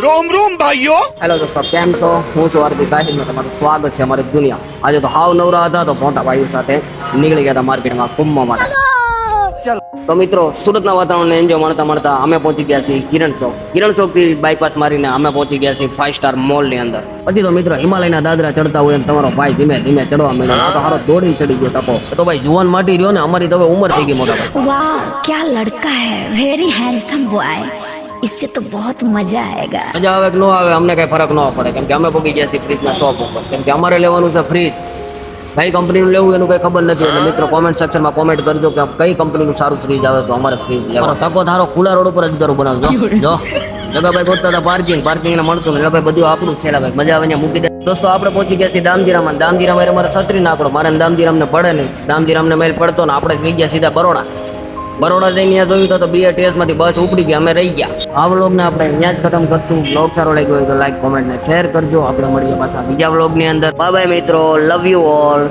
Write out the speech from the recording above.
रोम रोम भाइयों। હેલો દોસ્તો, કેમ છો? હું છું આરતી કાહિલમાં તમારું સ્વાગત છે અમારી દુનિયા. આજે તો હાવ નવરા હતા તો મોટા ભાઈઓ સાથે નીકળી ગયા હતા માર્કેટમાં ઘૂમવા માટે. તો મિત્રો, સુરતના વાતાવરણને એન્જોય માણતા માણતા અમે પહોંચી ગયા છીએ કિરણ ચોક થી બાયપાસ મારીને અમે પહોંચી ગયા છીએ 5 સ્ટાર મોલ ની અંદર. પછી તો મિત્રો, હિમાલયના દાદરા ચડતા હોય એમ તમારો ભાઈ ધીમે ધીમે ચડવા માંડ્યો. તો હારો દોડીને ચડી ગયો ટકો. તો ભાઈ જુવાન માટી રહ્યો ને, અમારી તો હવે ઉંમર થઈ ગઈ મોટા ભાઈ. वाह क्या लड़का है, वेरी हैंडसम बॉय, इससे तो बहुत मजा आएगा. મજા આવે કે ન આવે અમને કઈ ફરક ન પડે, કેમ કે અમે પહોંચી ગયા છીએ ફ્રીજના શોપ ઉપર. કેમ કે અમારે લેવાનું છે ફ્રીજ. કઈ કંપનીનું લેવું એનું કઈ ખબર નથી. એટલે મિત્રો, કોમેન્ટ સેક્શનમાં કોમેન્ટ કરજો કે કઈ કંપનીનું સારું ફ્રીજ આવે તો અમારે ફ્રીજ લેવાનું. તકો ધારો ખુલ્લા રોડ ઉપર જ ઘર બનાવજો. જો જગાભાઈ ગોતતા હતા પાર્કિંગ ને મળતું ને ભાઈ બધું આપણું છે ભાઈ. મજા આવે ને મૂકી દે. દોસ્તો, આપણે પહોંચી ગયા છીએ દામજીરામાં. દામજીરામાં અમારે છત્રી નાખડો. મારે દામજીરામ ને પડે નહીં. દામજીરામ ને મેલ પડતો ને આપણે થઈ ગયા સીધા બરોડા જઈને ત્યાં જોયું તો BRTS માંથી બસ ઉપડી ગયા, અમે રહી ગયા. આ વ્લોગને આપણે અહીંયા જ ખતમ કરશું. વ્લોગ સારો લાગ્યો હોય તો લાઈક, કોમેન્ટ ને શેર કરજો. આપણે મળીએ પાછા બીજા વ્લોગની અંદર. બાય બાય મિત્રો, લવ યુ ઓલ.